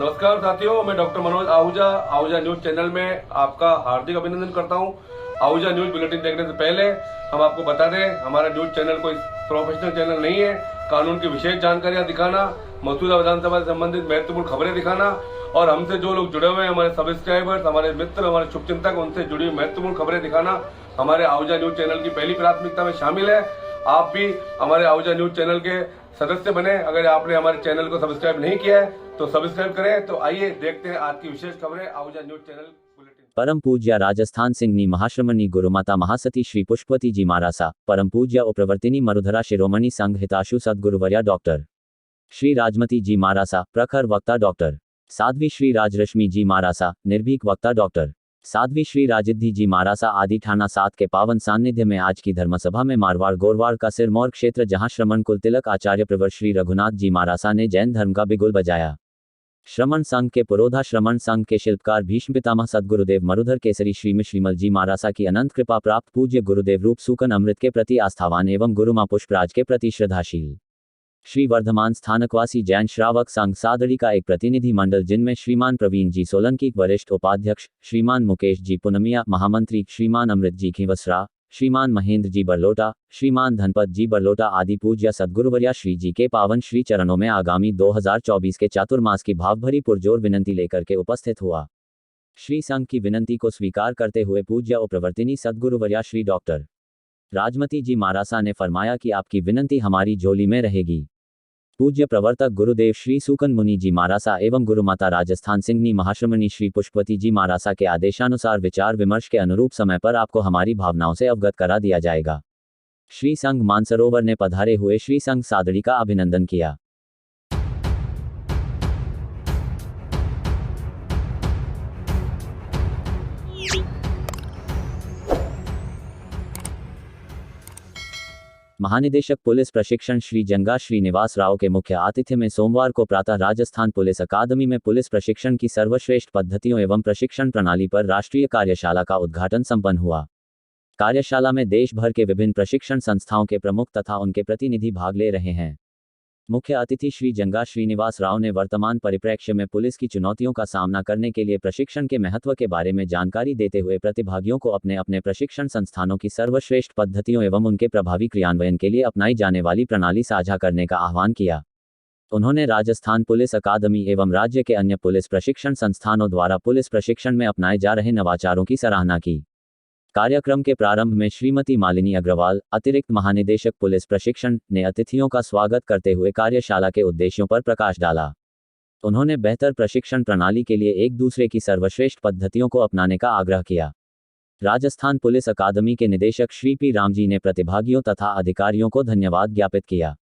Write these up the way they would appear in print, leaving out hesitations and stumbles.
नमस्कार साथियों, मैं doctor Manoj Ahuja Ahuja news channel में आपका हार्दिक अभिनंदन करता हूं। आहूजा न्यूज बुलेटिन देखने से पहले हम आपको बता दें, हमारा न्यूज चैनल कोई प्रोफेशनल चैनल नहीं है। कानून की विशेष जानकारियां दिखाना, मौजूदा विधानसभा से संबंधित महत्वपूर्ण खबरें दिखाना और हमसे जो लोग जुड़े हुए हैं, हमारे सब्सक्राइबर्स, हमारे मित्र, हमारे शुभचिंतक, उनसे जुड़ी हुई महत्वपूर्ण खबरें दिखाना हमारे आहूजा न्यूज चैनल की पहली प्राथमिकता में शामिल है। आप भी हमारे आहूजा न्यूज चैनल के सदस्य बने। अगर आपने हमारे चैनल को सब्सक्राइब नहीं किया है तो सब्सक्राइब करें। तो आइए देखते हैं आज की विशेष खबरें आहूजा न्यूज चैनल बुलेटिन। परम पूज्य राजस्थान सिंहनी महाश्रमणी गुरुमाता महासती श्री पुष्पवती जी महारासा, परम पूज्य उप्रवर्तिनी मरुधरा शिरोमणि संघ हिताशु सद्गुरुवर्या डॉक्टर श्री राजमती जी महारासा, प्रखर वक्ता डॉक्टर साध्वी श्री राजरश्मि जी महारासा, निर्भीक वक्ता डॉक्टर साध्वी श्री राजिद्धि जी महारासा आदि ठाना 7 के पावन सान्निध्य में आज की धर्मसभा में मारवाड़ गोरवाड़ का सिरमौर क्षेत्र, जहां श्रमण कुल तिलक आचार्य प्रवर श्री रघुनाथ जी महारासा ने जैन धर्म का बिगुल बजाया। श्रमण संघ के पुरोधा श्रमण संघ के शिल्पकार भीष्म पितामह सद्गुरुदेव मरुधर केसरी श्रीमल जी महारासा की अनंत कृपा प्राप्त पूज्य गुरुदेव रूप सूकन अमृत के प्रति आस्थावान एवं गुरुमा पुष्पराज के प्रति श्रद्धाशील श्री वर्धमान स्थानकवासी जैन श्रावक संघ सादड़ी का एक प्रतिनिधि मंडल, जिनमें श्रीमान प्रवीण जी सोलंकी वरिष्ठ उपाध्यक्ष, श्रीमान मुकेश जी पुनमिया महामंत्री, श्रीमान अमृत जी खिवसरा, श्रीमान महेंद्र जी बरलोटा, श्रीमान धनपत जी बरलोटा आदि पूज्य सद्गुरुवर्या श्री जी के पावन श्री चरणों में आगामी 2024 के चातुर्मास की भावभरी पुरजोर विनंती लेकर के उपस्थित हुआ। श्री संघ की विनंती को स्वीकार करते हुए पूज्य उप्रवर्तिनी सद्गुरुवर्या श्री डॉक्टर राजमती जी महारासा ने फरमाया कि आपकी विनंती हमारी झोली में रहेगी। पूज्य प्रवर्तक गुरुदेव श्री सूकन मुनि जी महारासा एवं गुरुमाता राजस्थान सिंहनी महाश्रमणी श्री पुष्पवती जी महारासा के आदेशानुसार विचार विमर्श के अनुरूप समय पर आपको हमारी भावनाओं से अवगत करा दिया जाएगा। श्री संघ मानसरोवर ने पधारे हुए श्री संघ सादड़ी का अभिनंदन किया। महानिदेशक पुलिस प्रशिक्षण श्री जंगा श्रीनिवास राव के मुख्य आतिथ्य में सोमवार को प्रातः राजस्थान पुलिस अकादमी में पुलिस प्रशिक्षण की सर्वश्रेष्ठ पद्धतियों एवं प्रशिक्षण प्रणाली पर राष्ट्रीय कार्यशाला का उद्घाटन संपन्न हुआ। कार्यशाला में देश भर के विभिन्न प्रशिक्षण संस्थाओं के प्रमुख तथा उनके प्रतिनिधि भाग ले रहे हैं। मुख्य अतिथि श्री जंगा श्रीनिवास राव ने वर्तमान परिप्रेक्ष्य में पुलिस की चुनौतियों का सामना करने के लिए प्रशिक्षण के महत्व के बारे में जानकारी देते हुए प्रतिभागियों को अपने अपने प्रशिक्षण संस्थानों की सर्वश्रेष्ठ पद्धतियों एवं उनके प्रभावी क्रियान्वयन के लिए अपनाई जाने वाली प्रणाली साझा करने का आह्वान किया। उन्होंने राजस्थान पुलिस अकादमी एवं राज्य के अन्य पुलिस प्रशिक्षण संस्थानों द्वारा पुलिस प्रशिक्षण में अपनाए जा रहे नवाचारों की सराहना की। कार्यक्रम के प्रारंभ में श्रीमती मालिनी अग्रवाल, अतिरिक्त महानिदेशक पुलिस प्रशिक्षण, ने अतिथियों का स्वागत करते हुए कार्यशाला के उद्देश्यों पर प्रकाश डाला। उन्होंने बेहतर प्रशिक्षण प्रणाली के लिए एक दूसरे की सर्वश्रेष्ठ पद्धतियों को अपनाने का आग्रह किया। राजस्थान पुलिस अकादमी के निदेशक श्री पी रामजी ने प्रतिभागियों तथा अधिकारियों को धन्यवाद ज्ञापित किया।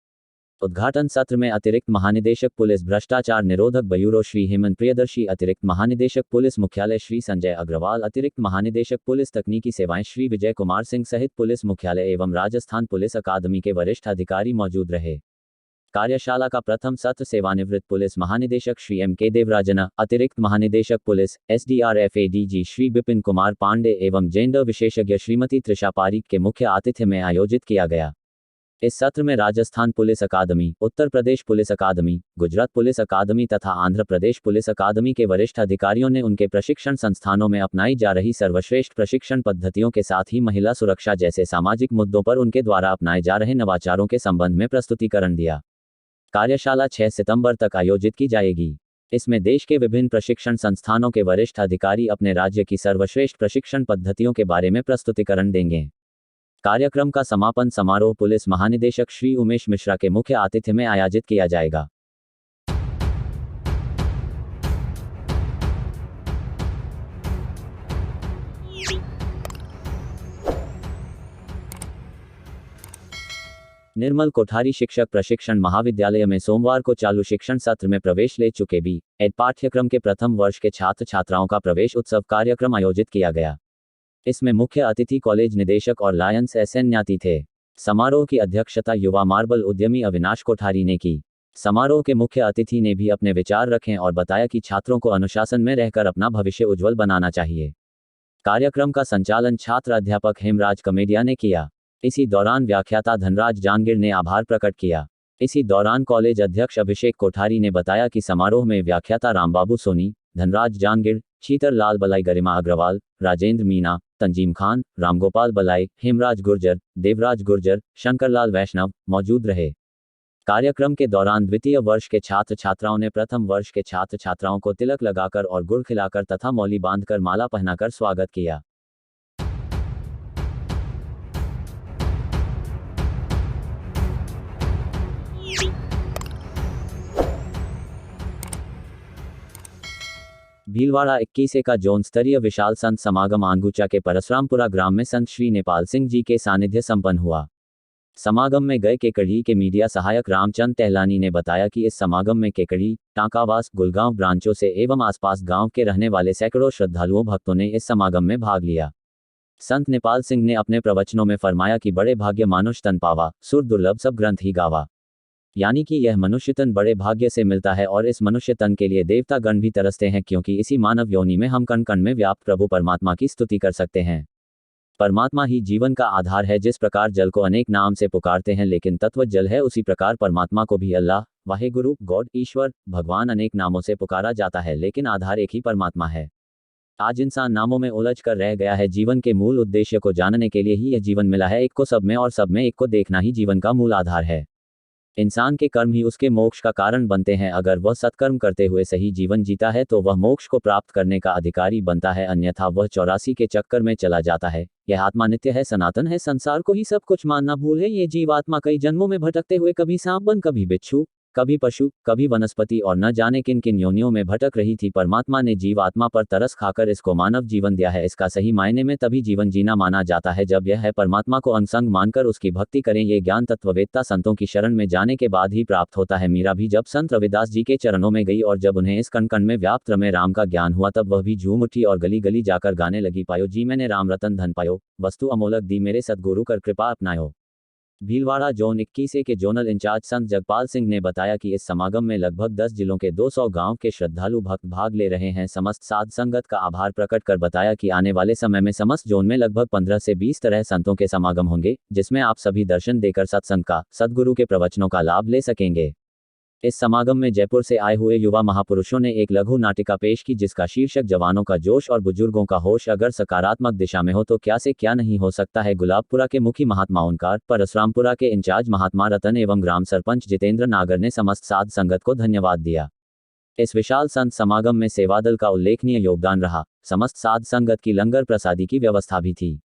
उद्घाटन सत्र में अतिरिक्त महानिदेशक पुलिस भ्रष्टाचार निरोधक ब्यूरो श्री हेमंत प्रियदर्शी, अतिरिक्त महानिदेशक पुलिस मुख्यालय श्री संजय अग्रवाल, अतिरिक्त महानिदेशक पुलिस तकनीकी सेवाएं श्री विजय कुमार सिंह सहित पुलिस मुख्यालय एवं राजस्थान पुलिस अकादमी के वरिष्ठ अधिकारी मौजूद रहे। कार्यशाला का प्रथम सत्र सेवानिवृत्त पुलिस महानिदेशक श्री एम के देवराजना, अतिरिक्त महानिदेशक police SDRF ADG Shri Bipin Kumar Pandey एवं जेंडर विशेषज्ञ श्रीमती त्रिषा पारीक के मुख्य आतिथ्य में आयोजित किया गया। इस सत्र में राजस्थान पुलिस अकादमी, उत्तर प्रदेश पुलिस अकादमी, गुजरात पुलिस अकादमी तथा आंध्र प्रदेश पुलिस अकादमी के वरिष्ठ अधिकारियों ने उनके प्रशिक्षण संस्थानों में अपनाई जा रही सर्वश्रेष्ठ प्रशिक्षण पद्धतियों के साथ ही महिला सुरक्षा जैसे सामाजिक मुद्दों पर उनके द्वारा अपनाए जा रहे नवाचारों के संबंध में प्रस्तुतिकरण दिया। कार्यशाला 6 सितंबर तक आयोजित की जाएगी। इसमें देश के विभिन्न प्रशिक्षण संस्थानों के वरिष्ठ अधिकारी अपने राज्य की सर्वश्रेष्ठ प्रशिक्षण पद्धतियों के बारे में प्रस्तुतिकरण देंगे। कार्यक्रम का समापन समारोह पुलिस महानिदेशक श्री उमेश मिश्रा के मुख्य आतिथ्य में आयोजित किया जाएगा। निर्मल कोठारी शिक्षक प्रशिक्षण महाविद्यालय में सोमवार को चालू शिक्षण सत्र में प्रवेश ले चुके B.Ed पाठ्यक्रम के प्रथम वर्ष के छात्र छात्राओं का प्रवेश उत्सव कार्यक्रम आयोजित किया गया। इसमें मुख्य अतिथि कॉलेज निदेशक और लायंस SN न्याती थे। समारोह की अध्यक्षता युवा मार्बल उद्यमी अविनाश कोठारी ने की। समारोह के मुख्य अतिथि ने भी अपने विचार रखे और बताया कि छात्रों को अनुशासन में रहकर अपना भविष्य उज्जवल बनाना चाहिए। कार्यक्रम का संचालन छात्र अध्यापक हेमराज कमेडिया ने किया। इसी दौरान व्याख्याता धनराज जांगीर ने आभार प्रकट किया। इसी दौरान कॉलेज अध्यक्ष अभिषेक कोठारी ने बताया कि समारोह में व्याख्याता रामबाबू सोनी, धनराज जानगिर, शीतर लाल बलाई, गरिमा अग्रवाल, राजेंद्र मीना, तंजीम खान, रामगोपाल बलाई, हेमराज गुर्जर, देवराज गुर्जर, शंकरलाल वैष्णव मौजूद रहे। कार्यक्रम के दौरान द्वितीय वर्ष के छात्र छात्राओं ने प्रथम वर्ष के छात्र छात्राओं को तिलक लगाकर और गुड़ खिलाकर तथा मौली बांधकर माला पहनाकर स्वागत किया। भीलवाड़ा 21 का जोन स्तरीय विशाल संत समागम आंगुचा के परसरामपुरा ग्राम में संत श्री नेपाल सिंह जी के सानिध्य संपन्न हुआ। समागम में गए केकड़ी के मीडिया सहायक रामचंद टहलानी ने बताया कि इस समागम में केकड़ी, टांकावास, गुलगांव ब्रांचों से एवं आसपास गांव के रहने वाले सैकड़ों श्रद्धालुओं भक्तों ने इस समागम में भाग लिया। संत नेपाल सिंह ने अपने प्रवचनों में फरमाया कि बड़े भाग्य मानुष तन पावा, सुर दुर्लभ सब ग्रंथ ही गावा। यानी कि यह मनुष्य तन बड़े भाग्य से मिलता है और इस मनुष्य तन के लिए देवता गण भी तरसते हैं, क्योंकि इसी मानव योनि में हम कण कण में व्याप्त प्रभु परमात्मा की स्तुति कर सकते हैं। परमात्मा ही जीवन का आधार है। जिस प्रकार जल को अनेक नाम से पुकारते हैं लेकिन तत्व जल है, उसी प्रकार परमात्मा को भी अल्लाह, वाहेगुरु, गॉड, ईश्वर, भगवान अनेक नामों से पुकारा जाता है, लेकिन आधार एक ही परमात्मा है। आज इंसान नामों में उलझ कर रह गया है। जीवन के मूल उद्देश्य को जानने के लिए ही यह जीवन मिला है। एक को सब में और सब में एक को देखना ही जीवन का मूल आधार है। इंसान के कर्म ही उसके मोक्ष का कारण बनते हैं। अगर वह सत्कर्म करते हुए सही जीवन जीता है तो वह मोक्ष को प्राप्त करने का अधिकारी बनता है, अन्यथा वह 84 के चक्कर में चला जाता है। यह आत्मा नित्य है, सनातन है, संसार को ही सब कुछ मानना भूल है। ये जीवात्मा कई जन्मों में भटकते हुए कभी सांप बन, कभी बिच्छू, कभी पशु, कभी वनस्पति और न जाने किन किन योनियों में भटक रही थी। परमात्मा ने जीवात्मा पर तरस खाकर इसको मानव जीवन दिया है। इसका सही मायने में तभी जीवन जीना माना जाता है जब यह है परमात्मा को अंगसंग मानकर उसकी भक्ति करें। ये ज्ञान तत्ववेत्ता संतों की शरण में जाने के बाद ही प्राप्त होता है। मीरा भी जब संत रविदास जी के चरणों में गई और जब उन्हें इस कण कण में व्याप्त रमे राम का ज्ञान हुआ, तब वह भी झूम उठी और गली गली जाकर गाने लगी, पायो जी मैंने राम रतन धन पायो, वस्तु अमोलक दी मेरे सदगुरु कर कृपा अपनायो। भीलवाड़ा जोन 21 के जोनल इंचार्ज संत जगपाल सिंह ने बताया कि इस समागम में लगभग 10 जिलों के 200 गांव के श्रद्धालु भक्त भाग ले रहे हैं। समस्त साध संगत का आभार प्रकट कर बताया कि आने वाले समय में समस्त जोन में लगभग 15 से 20 तरह संतों के समागम होंगे, जिसमें आप सभी दर्शन देकर सत्संग का, सदगुरु के प्रवचनों का लाभ ले सकेंगे। इस समागम में जयपुर से आए हुए युवा महापुरुषों ने एक लघु नाटिका पेश की जिसका शीर्षक जवानों का जोश और बुजुर्गों का होश, अगर सकारात्मक दिशा में हो तो क्या से क्या नहीं हो सकता है। गुलाबपुरा के मुखी महात्मा ओंकार, परसरामपुरा के इंचार्ज महात्मा रतन एवं ग्राम सरपंच जितेंद्र नागर ने समस्त साध संगत को धन्यवाद दिया। इस विशाल संत समागम में सेवादल का उल्लेखनीय योगदान रहा। समस्त साध संगत की लंगर प्रसादी की व्यवस्था भी थी।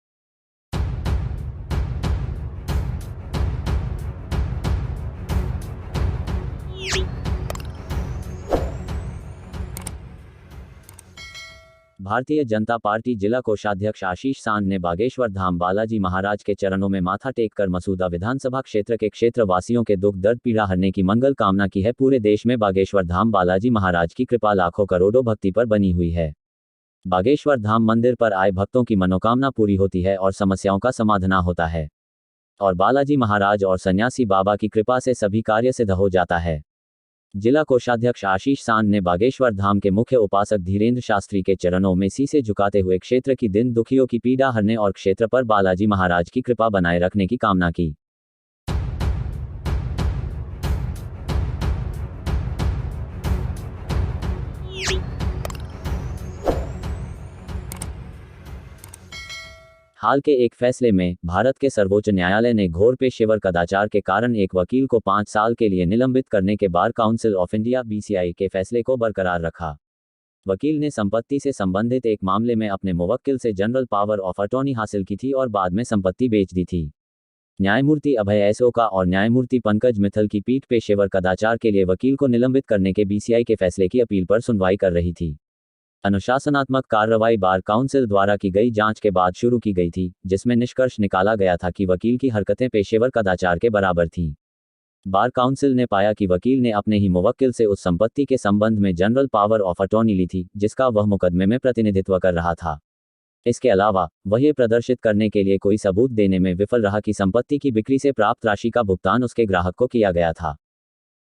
भारतीय जनता पार्टी जिला कोषाध्यक्ष आशीष सांड ने बागेश्वर धाम बालाजी महाराज के चरणों में माथा टेककर मसूदा विधानसभा क्षेत्र के क्षेत्रवासियों के दुख दर्द पीड़ा हरने की मंगल कामना की है। पूरे देश में बागेश्वर धाम बालाजी महाराज की कृपा लाखों करोड़ों भक्ति पर बनी हुई है। बागेश्वर धाम मंदिर पर आए भक्तों की मनोकामना पूरी होती है और समस्याओं का समाधान होता है, और बालाजी महाराज और सन्यासी बाबा की कृपा से सभी कार्य सिद्ध हो जाता है। जिला कोषाध्यक्ष आशीष सांड ने बागेश्वर धाम के मुख्य उपासक धीरेन्द्र शास्त्री के चरणों में शीशे झुकाते हुए क्षेत्र की दिन दुखियों की पीड़ा हरने और क्षेत्र पर बालाजी महाराज की कृपा बनाए रखने की कामना की। हाल के एक फैसले में भारत के सर्वोच्च न्यायालय ने घोर पेशेवर कदाचार के कारण एक वकील को 5 साल के लिए निलंबित करने के bar council of India (BCI) के फैसले को बरकरार रखा। वकील ने संपत्ति से संबंधित एक मामले में अपने मुवक्किल से जनरल पावर ऑफ अटॉर्नी हासिल की थी और बाद में संपत्ति बेच दी थी। न्यायमूर्ति अभय एस ओका और न्यायमूर्ति पंकज मित्तल की पीठ पेशेवर कदाचार के लिए वकील को निलंबित करने के BCI के फैसले की अपील पर सुनवाई कर रही थी। अनुशासनात्मक कार्रवाई बार काउंसिल द्वारा की गई जांच के बाद शुरू की गई थी, जिसमें निष्कर्ष निकाला गया था कि वकील की हरकतें पेशेवर कदाचार के बराबर थीं। बार काउंसिल ने पाया कि वकील ने अपने ही मुवक्किल से उस संपत्ति के संबंध में जनरल पावर ऑफ अटॉर्नी ली थी जिसका वह मुकदमे में प्रतिनिधित्व कर रहा था। इसके अलावा वह ये प्रदर्शित करने के लिए कोई सबूत देने में विफल रहा कि संपत्ति की बिक्री से प्राप्त राशि का भुगतान उसके ग्राहक को किया गया था।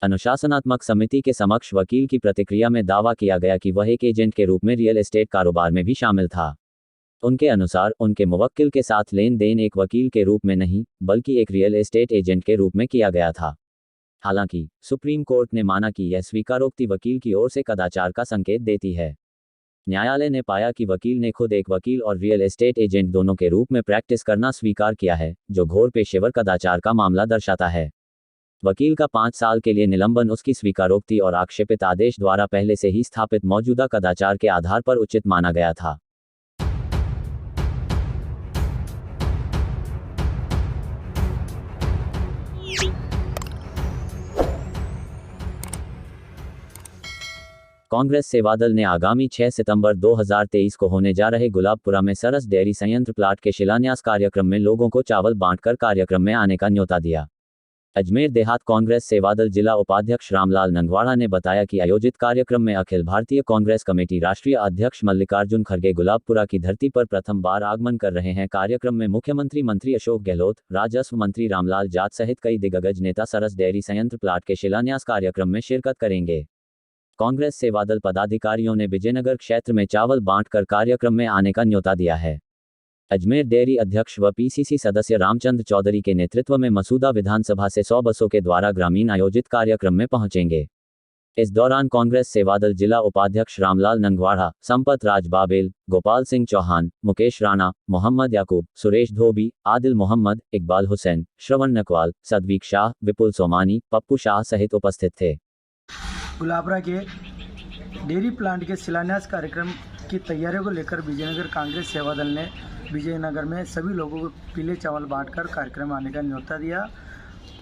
अनुशासनात्मक समिति के समक्ष वकील की प्रतिक्रिया में दावा किया गया कि वह एक एजेंट के रूप में रियल एस्टेट कारोबार में भी शामिल था। उनके अनुसार उनके मुवक्किल के साथ लेन देन एक वकील के रूप में नहीं, बल्कि एक रियल एस्टेट एजेंट के रूप में किया गया था। हालांकि सुप्रीम कोर्ट ने माना कि यह स्वीकारोक्ति वकील की ओर से कदाचार का संकेत देती है। न्यायालय ने पाया कि वकील ने खुद एक वकील और रियल एस्टेट एजेंट दोनों के रूप में प्रैक्टिस करना स्वीकार किया है, जो घोर पेशेवर कदाचार का मामला दर्शाता है। वकील का 5 साल के लिए निलंबन उसकी स्वीकारोक्ति और आक्षेपित आदेश द्वारा पहले से ही स्थापित मौजूदा कदाचार के आधार पर उचित माना गया था। कांग्रेस सेवादल ने आगामी 6 सितंबर 2023 को होने जा रहे गुलाबपुरा में सरस डेयरी संयंत्र प्लांट के शिलान्यास कार्यक्रम में लोगों को चावल बांटकर कार्यक्रम में आने का न्योता दिया। अजमेर देहात कांग्रेस सेवादल जिला उपाध्यक्ष रामलाल नंगवाड़ा ने बताया कि आयोजित कार्यक्रम में अखिल भारतीय कांग्रेस कमेटी राष्ट्रीय अध्यक्ष मल्लिकार्जुन खड़गे गुलाबपुरा की धरती पर प्रथम बार आगमन कर रहे हैं। कार्यक्रम में मुख्यमंत्री मंत्री अशोक गहलोत, राजस्व मंत्री रामलाल जाट सहित कई दिग्गज नेता सरस डेयरी संयंत्र प्लांट के शिलान्यास कार्यक्रम में शिरकत करेंगे। कांग्रेस सेवादल पदाधिकारियों ने विजयनगर क्षेत्र में चावल बांटकर कार्यक्रम में आने का न्योता दिया है। अजमेर डेयरी अध्यक्ष व पीसीसी सदस्य रामचंद्र चौधरी के नेतृत्व में मसूदा विधानसभा से 100 बसों के द्वारा ग्रामीण आयोजित कार्यक्रम में पहुंचेंगे। इस दौरान कांग्रेस सेवादल जिला उपाध्यक्ष रामलाल नंगवाड़ा, संपत राज बाबेल, गोपाल सिंह चौहान, मुकेश राणा, मोहम्मद याकूब, सुरेश धोबी, आदिल मोहम्मद, इकबाल हुसैन, श्रवण नकवाल, सदवीक शाह, विपुल सोमानी, पप्पू शाह सहित उपस्थित थे। गुलाबपुरा के डेयरी प्लांट के शिलान्यास कार्यक्रम की तैयारियों को लेकर विजयनगर कांग्रेस सेवादल ने विजयनगर में सभी लोगों को पीले चावल बांटकर कार्यक्रम में आने का न्योता दिया।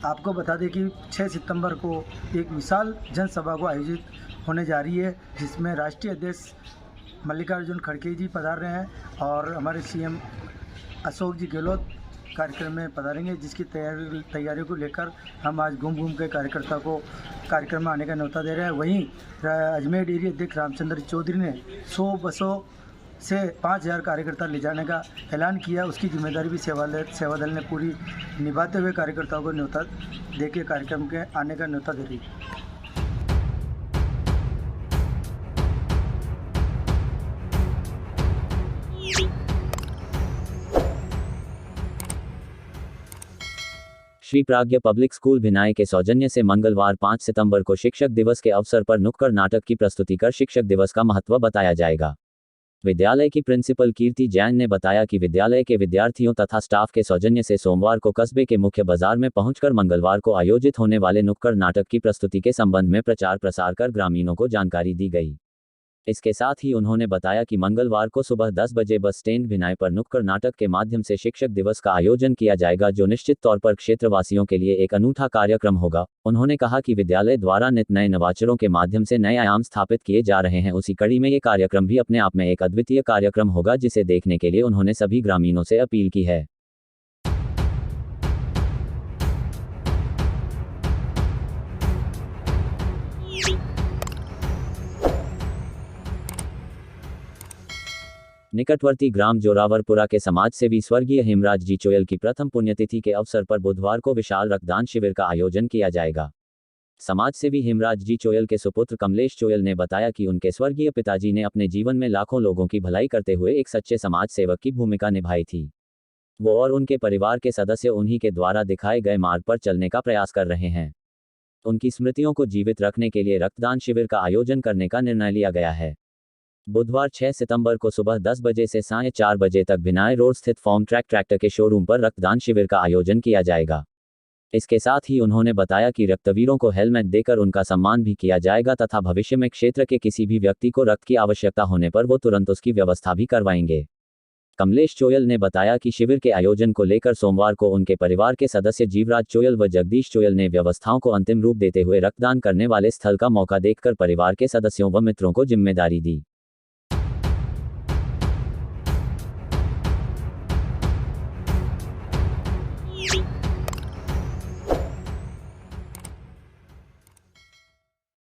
आपको बता दें कि 6 सितंबर को एक विशाल जनसभा को आयोजित होने जा रही है, जिसमें राष्ट्रीय अध्यक्ष मल्लिकार्जुन खड़गे जी पधार रहे हैं और हमारे सीएम अशोक जी गहलोत कार्यक्रम में पधारेंगे, जिसकी तैयारियों को लेकर हम आज घूम के कार्यकर्ता को कार्यक्रम में आने का न्योता दे रहे हैं। वहीं अजमेर डेयरी अध्यक्ष रामचंद्र चौधरी ने 100 बसों से 5000 कार्यकर्ता ले जाने का ऐलान किया। उसकी जिम्मेदारी भी सेवादल ने पूरी निभाते हुए कार्यकर्ताओं को न्योता देके कार्यक्रम के आने का न्योता दे रही है। श्री प्राज्ञ पब्लिक स्कूल भिनाई के सौजन्य से मंगलवार 5 सितंबर को शिक्षक दिवस के अवसर पर नुक्कड़ नाटक की प्रस्तुति कर शिक्षक दिवस का महत्व बताया जाएगा। विद्यालय की प्रिंसिपल कीर्ति जैन ने बताया कि विद्यालय के विद्यार्थियों तथा स्टाफ के सौजन्य से सोमवार को कस्बे के मुख्य बाजार में पहुंचकर मंगलवार को आयोजित होने वाले नुक्कड़ नाटक की प्रस्तुति के संबंध में प्रचार प्रसार कर ग्रामीणों को जानकारी दी गई। इसके साथ ही उन्होंने बताया कि मंगलवार को सुबह 10 बजे बस स्टैंड भिनाई पर नुक्कड़ नाटक के माध्यम से शिक्षक दिवस का आयोजन किया जाएगा, जो निश्चित तौर पर क्षेत्रवासियों के लिए एक अनूठा कार्यक्रम होगा। उन्होंने कहा कि विद्यालय द्वारा नित नए नवाचारों के माध्यम से नए आयाम स्थापित किए जा रहे हैं। उसी कड़ी में ये कार्यक्रम भी अपने आप में एक अद्वितीय कार्यक्रम होगा, जिसे देखने के लिए उन्होंने सभी ग्रामीणों से अपील की है। निकटवर्ती ग्राम जोरावरपुरा के समाजसेवी स्वर्गीय हेमराज जी चोयल की प्रथम पुण्यतिथि के अवसर पर बुधवार को विशाल रक्तदान शिविर का आयोजन किया जाएगा। समाजसेवी हेमराज जी चोयल के सुपुत्र कमलेश चोयल ने बताया कि उनके स्वर्गीय पिताजी ने अपने जीवन में लाखों लोगों की भलाई करते हुए एक सच्चे समाज सेवक की भूमिका निभाई थी। वो और उनके परिवार के सदस्य उन्हीं के द्वारा दिखाए गए मार्ग पर चलने का प्रयास कर रहे हैं। उनकी स्मृतियों को जीवित रखने के लिए रक्तदान शिविर का आयोजन करने का निर्णय लिया गया है। बुधवार 6 सितंबर को सुबह 10 बजे से साढ़े 4 बजे तक भिनाई रोड स्थित फॉर्म ट्रैक ट्रैक्टर के शोरूम पर रक्तदान शिविर का आयोजन किया जाएगा। इसके साथ ही उन्होंने बताया कि रक्तवीरों को हेलमेट देकर उनका सम्मान भी किया जाएगा तथा भविष्य में क्षेत्र के किसी भी व्यक्ति को रक्त की आवश्यकता होने पर वो तुरंत उसकी व्यवस्था भी करवाएंगे। कमलेश चोयल ने बताया कि शिविर के आयोजन को लेकर सोमवार को उनके परिवार के सदस्य जीवराज चोयल व जगदीश चोयल ने व्यवस्थाओं को अंतिम रूप देते हुए रक्तदान करने वाले स्थल का मौका देखकर परिवार के सदस्यों व मित्रों को जिम्मेदारी दी।